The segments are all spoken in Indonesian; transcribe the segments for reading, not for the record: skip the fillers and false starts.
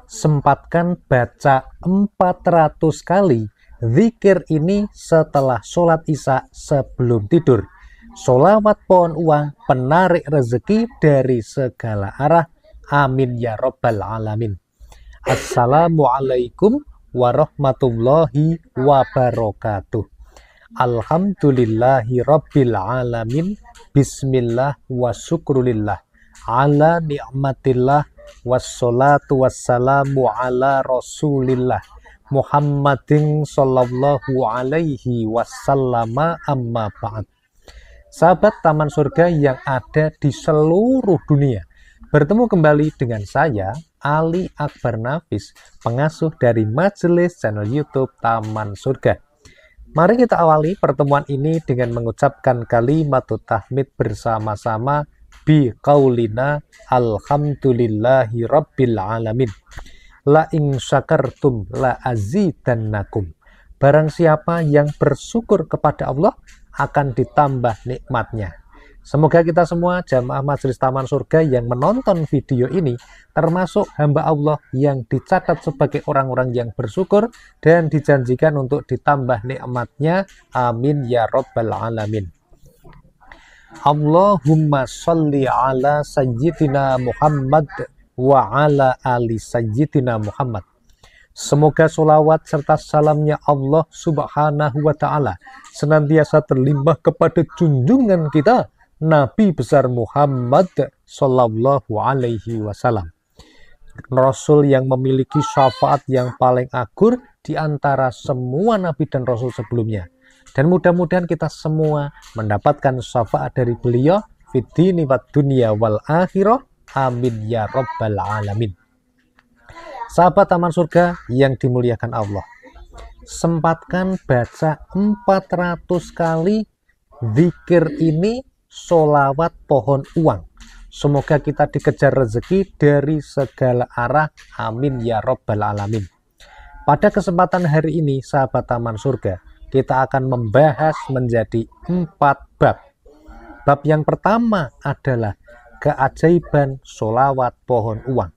Sempatkan baca 400 kali zikir ini setelah sholat isya sebelum tidur. Sholawat pohon uang penarik rezeki dari segala arah. Amin ya robbal alamin. Assalamualaikum warahmatullahi wabarakatuh. Alhamdulillahi rabbil alamin. Bismillah wa syukrulillah ala ni'matillah wassalatu wassalamu ala rasulillah Muhammadin sallallahu alaihi wasallama amma ba'd. Sahabat Taman Surga yang ada di seluruh dunia, bertemu kembali dengan saya, Ali Akbar Nafis, pengasuh dari majelis channel YouTube Taman Surga. Mari kita awali pertemuan ini dengan mengucapkan kalimatut tahmid bersama-sama bi qaulina alhamdulillahi rabbil alamin. La in syakartum la azidannakum. Barang siapa yang bersyukur kepada Allah akan ditambah nikmatnya. Semoga kita semua jamaah majelis Taman Surga yang menonton video ini termasuk hamba Allah yang dicatat sebagai orang-orang yang bersyukur dan dijanjikan untuk ditambah nikmatnya. Amin ya robbal alamin. Allahumma sholli ala sayyidina Muhammad wa ala ali sayyidina Muhammad. Semoga sholawat serta salamnya Allah subhanahu wa ta'ala senantiasa terlimpah kepada junjungan kita Nabi besar Muhammad sallallahu alaihi wasallam, Rasul yang memiliki syafaat yang paling agur di antara semua Nabi dan Rasul sebelumnya. Dan mudah-mudahan kita semua mendapatkan syafaat dari beliau fid dini wad dunya wal akhirah. Amin ya robbal alamin. Sahabat Taman Surga yang dimuliakan Allah, sempatkan baca 400 kali zikir ini, sholawat pohon uang. Semoga kita dikejar rezeki dari segala arah. Amin ya robbal alamin. Pada kesempatan hari ini, sahabat Taman Surga, kita akan membahas menjadi 4 bab. Bab yang pertama adalah keajaiban sholawat pohon uang.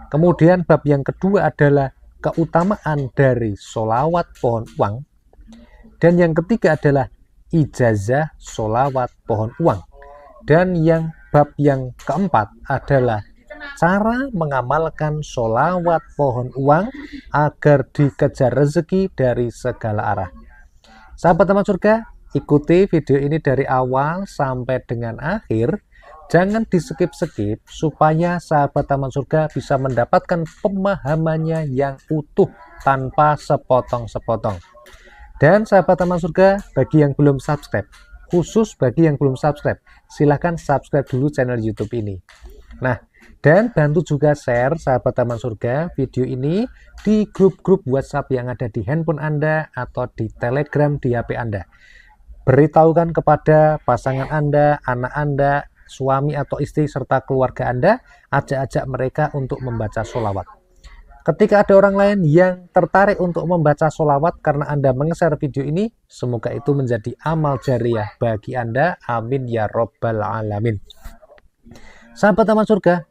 Kemudian bab yang kedua adalah keutamaan dari sholawat pohon uang. Dan yang ketiga adalah ijazah sholawat pohon uang. Dan yang bab yang keempat adalah cara mengamalkan sholawat pohon uang agar dikejar rezeki dari segala arah. Sahabat Taman Surga, ikuti video ini dari awal sampai dengan akhir. Jangan di skip-skip supaya sahabat Taman Surga bisa mendapatkan pemahamannya yang utuh tanpa sepotong-sepotong. Dan sahabat Taman Surga, bagi yang belum subscribe, khusus bagi yang belum subscribe, silahkan subscribe dulu channel YouTube ini. Nah, dan bantu juga share sahabat Taman Surga video ini di grup-grup WhatsApp yang ada di handphone Anda atau di Telegram di HP Anda. Beritahukan kepada pasangan Anda, anak Anda, suami atau istri serta keluarga Anda, ajak-ajak mereka untuk membaca sholawat. Ketika ada orang lain yang tertarik untuk membaca sholawat karena Anda meng-share video ini, semoga itu menjadi amal jariah bagi Anda. Amin ya robbal alamin. Sahabat Taman Surga,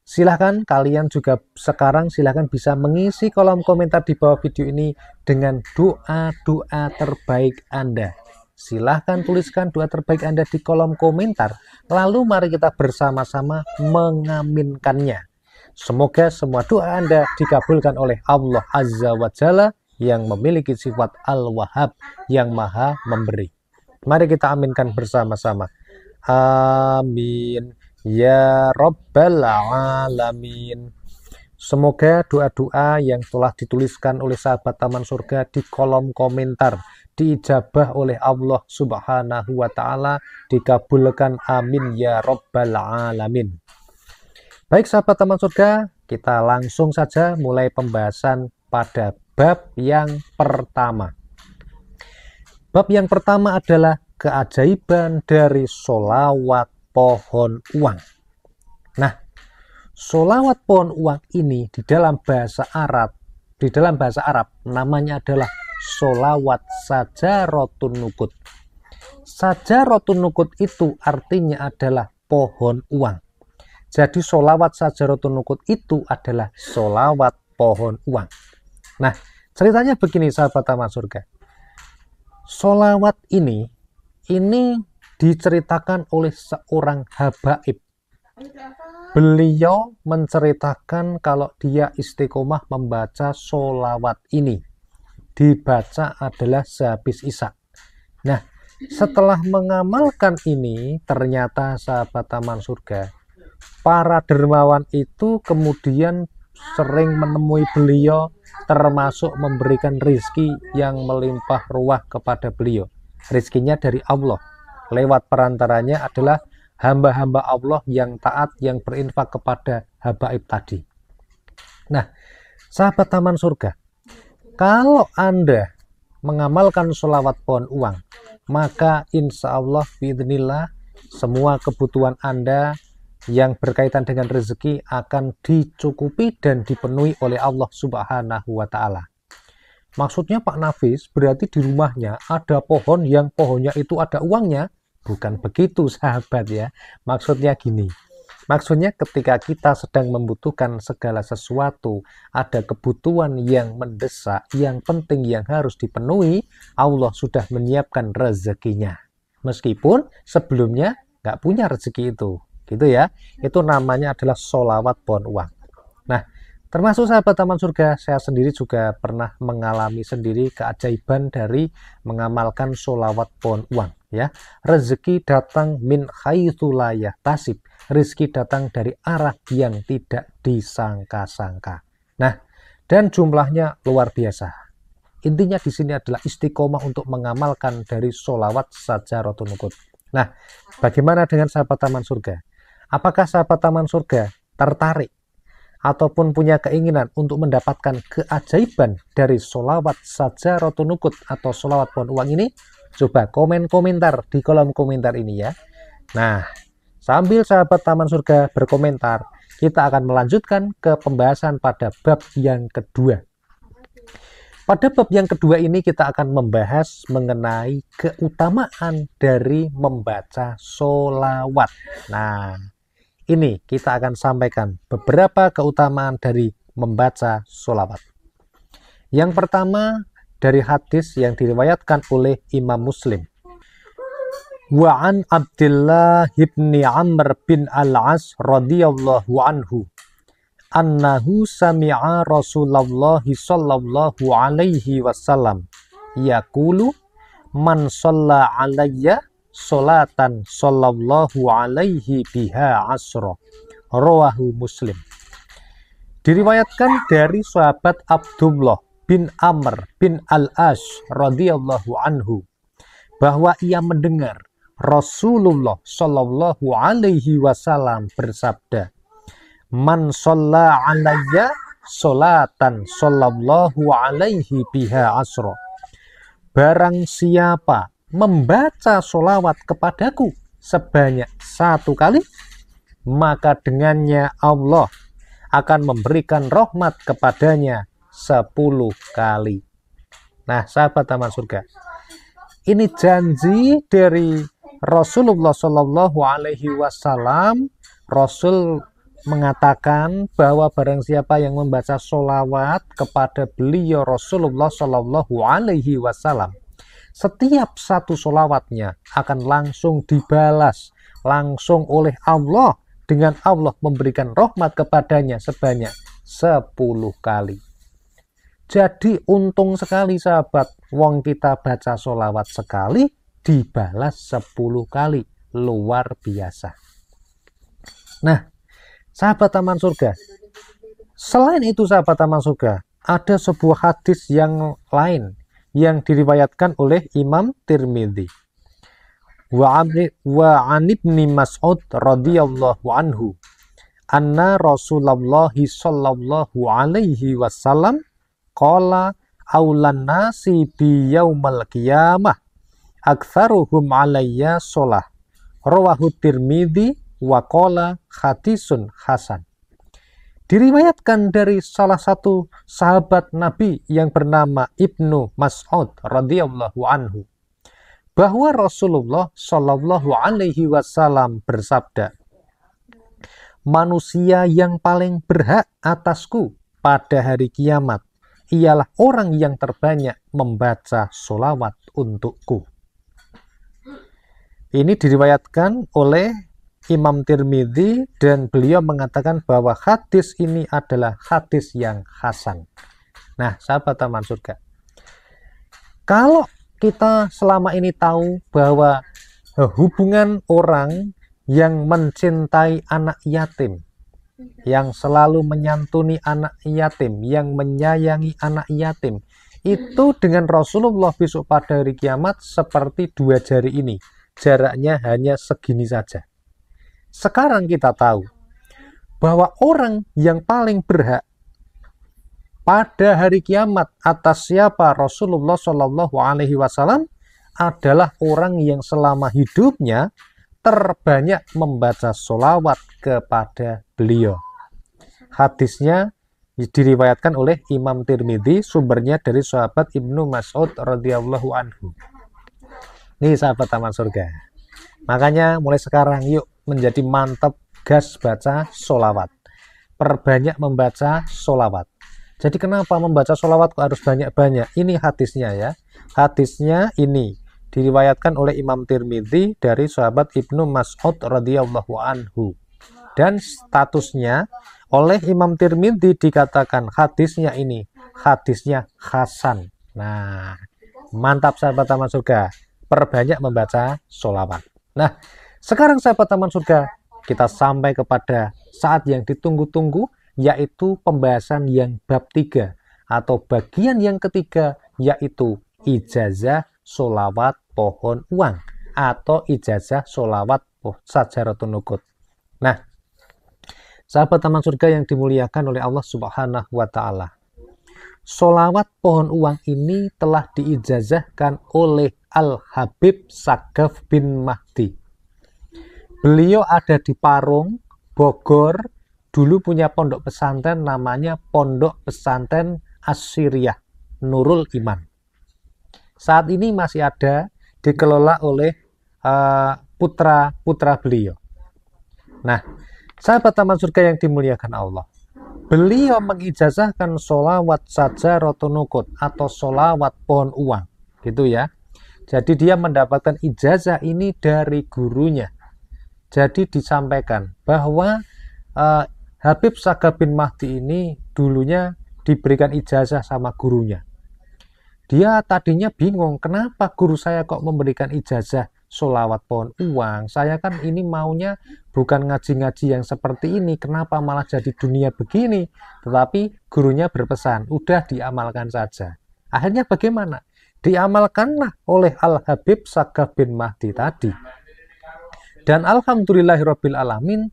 silahkan kalian juga sekarang silahkan bisa mengisi kolom komentar di bawah video ini dengan doa-doa terbaik Anda. Silahkan tuliskan doa terbaik Anda di kolom komentar. Lalu mari kita bersama-sama mengaminkannya. Semoga semua doa Anda dikabulkan oleh Allah Azza wa Jalla yang memiliki sifat Al-Wahhab yang maha memberi. Mari kita aminkan bersama-sama. Amin ya robbal alamin. Semoga doa-doa yang telah dituliskan oleh sahabat Taman Surga di kolom komentar diijabah oleh Allah subhanahu wa ta'ala, dikabulkan. Amin ya robbal alamin. Baik sahabat Taman Surga, kita langsung saja mulai pembahasan pada bab yang pertama. Bab yang pertama adalah keajaiban dari sholawat pohon uang. Nah, sholawat pohon uang ini di dalam bahasa Arab namanya adalah sholawat sajaratun nukut. Sajaratun nukut itu artinya adalah pohon uang. Jadi sholawat Sajaratun Nuqud itu adalah sholawat pohon uang. Nah, ceritanya begini sahabat Taman Surga. Sholawat ini diceritakan oleh seorang habaib. Beliau menceritakan kalau dia istiqomah membaca sholawat ini. Dibaca adalah sehabis isya. Nah, setelah mengamalkan ini, ternyata sahabat Taman Surga, para dermawan itu kemudian sering menemui beliau, termasuk memberikan rizki yang melimpah ruah kepada beliau. Rizkinya dari Allah. Lewat perantaranya adalah hamba-hamba Allah yang taat, yang berinfak kepada habaib tadi. Nah, sahabat Taman Surga, kalau Anda mengamalkan sholawat pohon uang, maka insya Allah biidznillah semua kebutuhan Anda yang berkaitan dengan rezeki akan dicukupi dan dipenuhi oleh Allah Subhanahu wa Ta'ala. Maksudnya Pak Nafis, berarti di rumahnya ada pohon yang pohonnya itu ada uangnya? Bukan begitu sahabat ya. Maksudnya gini. Maksudnya ketika kita sedang membutuhkan segala sesuatu, ada kebutuhan yang mendesak, yang penting, yang harus dipenuhi, Allah sudah menyiapkan rezekinya. Meskipun sebelumnya nggak punya rezeki itu. Gitu ya. Itu namanya adalah sholawat pohon uang. Nah, termasuk sahabat Taman Surga, saya sendiri juga pernah mengalami sendiri keajaiban dari mengamalkan sholawat pohon uang. Ya, rezeki datang min haitsu la yahtasib. Rezeki datang dari arah yang tidak disangka-sangka. Nah, dan jumlahnya luar biasa. Intinya di sini adalah istiqomah untuk mengamalkan dari sholawat Sajaratun Nuqud. Nah, bagaimana dengan sahabat Taman Surga? Apakah sahabat Taman Surga tertarik ataupun punya keinginan untuk mendapatkan keajaiban dari sholawat Sajaratun Nuqud atau sholawat pohon uang ini? Coba komentar di kolom komentar ini ya. Nah, sambil sahabat Taman Surga berkomentar, kita akan melanjutkan ke pembahasan pada bab yang kedua. Pada bab yang kedua ini kita akan membahas mengenai keutamaan dari membaca sholawat. Nah, ini kita akan sampaikan beberapa keutamaan dari membaca sholawat. Yang pertama, dari hadis yang diriwayatkan oleh Imam Muslim. Wa an Abdullah ibni Amr bin Al-As radhiyallahu anhu annahu sami'a Rasulullah sallallahu alaihi wasallam yaqulu man shalla alayya sholatan sallallahu alaihi biha asra. Rawahu Muslim. Diriwayatkan dari sahabat Abdullah bin Amr bin Al-As radhiyallahu anhu bahwa ia mendengar Rasulullah sallallahu alaihi wasallam bersabda, "Man shalla alayya sholatan sallallahu alaihi biha asra." Barang siapa membaca sholawat kepadaku sebanyak 1 kali, maka dengannya Allah akan memberikan rahmat kepadanya 10 kali. Nah, sahabat Taman Surga, ini janji dari Rasulullah Shallallahu Alaihi Wasallam. Rasul mengatakan bahwa barang siapa yang membaca sholawat kepada beliau Rasulullah Shallallahu Alaihi Wasallam, setiap satu sholawatnya akan langsung dibalas langsung oleh Allah, dengan Allah memberikan rahmat kepadanya sebanyak 10 kali. Jadi untung sekali sahabat, wong kita baca sholawat sekali dibalas 10 kali, luar biasa. Nah, sahabat Taman Surga, selain itu sahabat Taman Surga, ada sebuah hadis yang lain yang diriwayatkan oleh Imam Tirmidzi. Wa an ibni Mas'ud radhiyallahu anhu anna Rasulullah sallallahu alaihi wasallam qala aulan nasi bi yaumal qiyamah aktsaruhum alayya sholah. Rawahu Tirmidzi wa qala hadisun hasan. Diriwayatkan dari salah satu sahabat Nabi yang bernama Ibnu Mas'ud radhiyallahu anhu bahwa Rasulullah Shallallahu alaihi wasallam bersabda, manusia yang paling berhak atasku pada hari kiamat ialah orang yang terbanyak membaca sholawat untukku. Ini diriwayatkan oleh Imam Tirmidzi dan beliau mengatakan bahwa hadis ini adalah hadis yang hasan. Nah, sahabat Taman Surga, kalau kita selama ini tahu bahwa hubungan orang yang mencintai anak yatim, yang selalu menyantuni anak yatim, yang menyayangi anak yatim, itu dengan Rasulullah besok pada hari kiamat seperti dua jari ini. Jaraknya hanya segini saja. Sekarang kita tahu bahwa orang yang paling berhak pada hari kiamat atas siapa Rasulullah Shallallahu Alaihi Wasallam adalah orang yang selama hidupnya terbanyak membaca sholawat kepada beliau. Hadisnya diriwayatkan oleh Imam Tirmidzi, sumbernya dari sahabat Ibnu Mas'ud radhiyallahu anhu. Nih sahabat Taman Surga, makanya mulai sekarang yuk menjadi mantap, gas baca sholawat, perbanyak membaca sholawat. Jadi kenapa membaca sholawat kok harus banyak-banyak? Ini hadisnya ya. Hadisnya ini diriwayatkan oleh Imam Tirmidzi dari sahabat Ibnu Mas'ud radhiyallahu anhu. Dan statusnya oleh Imam Tirmidzi dikatakan hadisnya ini hadisnya hasan. Nah, mantap sahabat Taman Surga. Perbanyak membaca sholawat. Nah, sekarang sahabat Taman Surga, kita sampai kepada saat yang ditunggu-tunggu, yaitu pembahasan yang bab 3 atau bagian yang ketiga, yaitu ijazah sholawat pohon uang atau ijazah sholawat sajaratun nukut. Nah, sahabat Taman Surga yang dimuliakan oleh Allah Subhanahu wa Ta'ala, sholawat pohon uang ini telah diijazahkan oleh Al-Habib Sagaf bin Mahdi. Beliau ada di Parung, Bogor. Dulu punya pondok pesantren namanya Pondok Pesantren Asyiriah Nurul Iman. Saat ini masih ada, dikelola oleh putra-putra beliau. Nah, sahabat Taman Surga yang dimuliakan Allah, beliau mengijazahkan sholawat sajaratun nukut atau sholawat pohon uang, gitu ya. Jadi dia mendapatkan ijazah ini dari gurunya. Jadi disampaikan bahwa Habib Sagaf bin Mahdi ini dulunya diberikan ijazah sama gurunya. Dia tadinya bingung, kenapa guru saya kok memberikan ijazah sholawat pohon uang? Saya kan ini maunya bukan ngaji-ngaji yang seperti ini, kenapa malah jadi dunia begini? Tetapi gurunya berpesan, udah diamalkan saja. Akhirnya bagaimana? Diamalkanlah oleh Al-Habib Sagaf bin Mahdi tadi. Dan alhamdulillahirabbil alamin,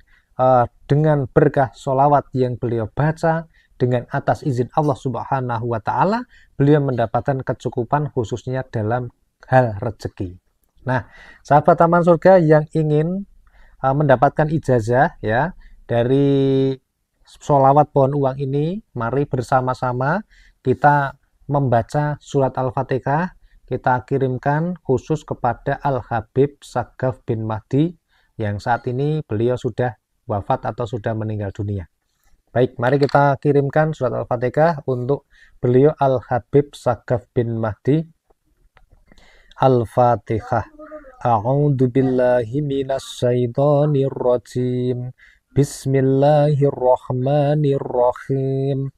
dengan berkah sholawat yang beliau baca, dengan atas izin Allah Subhanahu wa Ta'ala, beliau mendapatkan kecukupan khususnya dalam hal rezeki. Nah, sahabat Taman Surga yang ingin mendapatkan ijazah ya dari sholawat pohon uang ini, mari bersama-sama kita membaca surat Al-Fatihah. Kita kirimkan khusus kepada Al-Habib Sagaf bin Mahdi yang saat ini beliau sudah wafat atau sudah meninggal dunia. Baik, mari kita kirimkan surat Al-Fatihah untuk beliau Al-Habib Sagaf bin Mahdi. Al-Fatihah. A'udzu billahi minasyaitonir rajim. Bismillahirrahmanirrahim.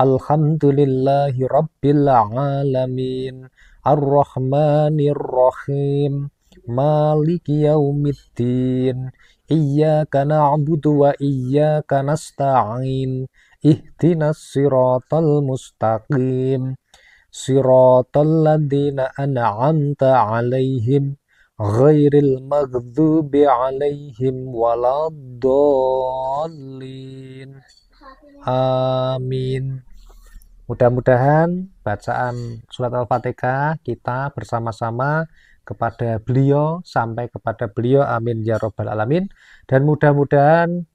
Alhamdulillahi rabbil alamin. Ar-Rahmanir-Rahim. Maliki yaumiddin. Iyyaka na'budu wa iyyaka nasta'in. Ihdinas siratal mustaqim. Siratal ladzina an'amta 'alaihim ghairil maghdubi 'alaihim waladdallin. Amin. Mudah-mudahan bacaan surat Al-Fatihah kita bersama-sama kepada beliau sampai kepada beliau, amin ya robbal alamin. Dan mudah-mudahan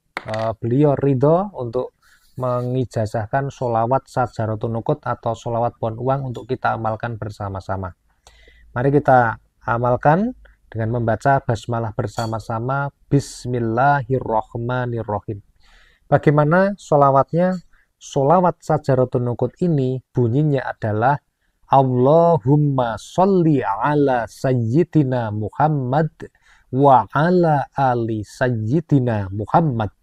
beliau ridho untuk mengijazahkan sholawat sajaratun nukut atau sholawat pohon uang untuk kita amalkan bersama-sama. Mari kita amalkan dengan membaca basmalah bersama-sama. Bismillahirrahmanirrahim. Bagaimana sholawatnya? Sholawat Sajaratun Nuqut ini bunyinya adalah Allahumma sholli ala sayyidina Muhammad wa ala ali sayyidina Muhammad.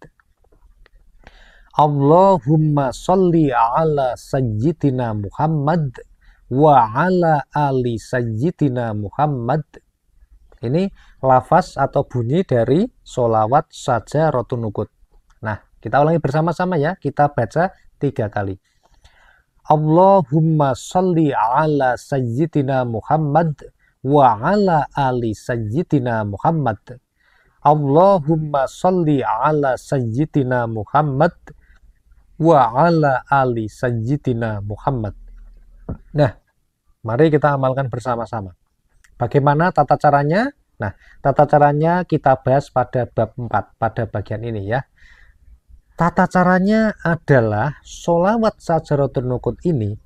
Allahumma sholli ala sayyidina Muhammad wa ala ali sayyidina Muhammad. Ini lafaz atau bunyi dari sholawat Sajaratun Nuqut. Nah, kita ulangi bersama-sama ya. Kita baca 3 kali. Allahumma sholli ala sayyidina Muhammad wa ala ali sayyidina Muhammad. Allahumma sholli ala sayyidina Muhammad wa ala ali sayyidina Muhammad. Nah, mari kita amalkan bersama-sama. Bagaimana tata caranya? Nah, tata caranya kita bahas pada bab 4, pada bagian ini ya. Tata caranya adalah sholawat Sajaratun Nuqut ini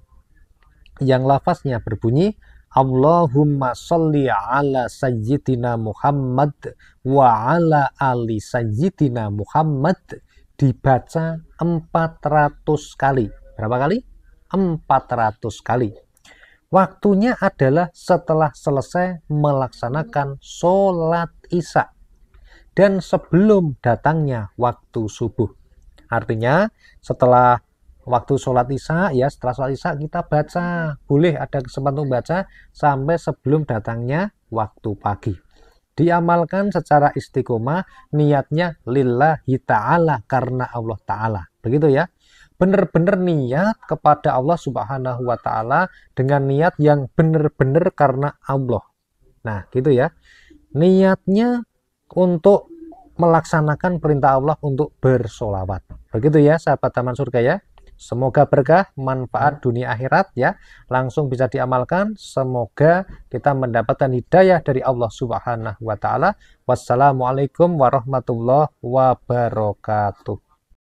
yang lafaznya berbunyi Allahumma sholli ala sayyidina Muhammad wa ala ali sayyidina Muhammad dibaca 400 kali. Berapa kali? 400 kali. Waktunya adalah setelah selesai melaksanakan sholat isya dan sebelum datangnya waktu subuh. Artinya setelah waktu sholat isya ya, setelah sholat isya kita baca, boleh ada kesempatan untuk baca sampai sebelum datangnya waktu pagi. Diamalkan secara istiqomah, niatnya lillahi ta'ala, karena Allah ta'ala. Begitu ya. Benar-benar niat kepada Allah Subhanahu wa ta'ala dengan niat yang benar-benar karena Allah. Nah, gitu ya. Niatnya untuk melaksanakan perintah Allah untuk bersolawat. Begitu ya, sahabat Taman Surga ya. Semoga berkah, manfaat dunia akhirat ya. Langsung bisa diamalkan. Semoga kita mendapatkan hidayah dari Allah Subhanahu wa ta'ala. Wassalamualaikum warahmatullahi wabarakatuh.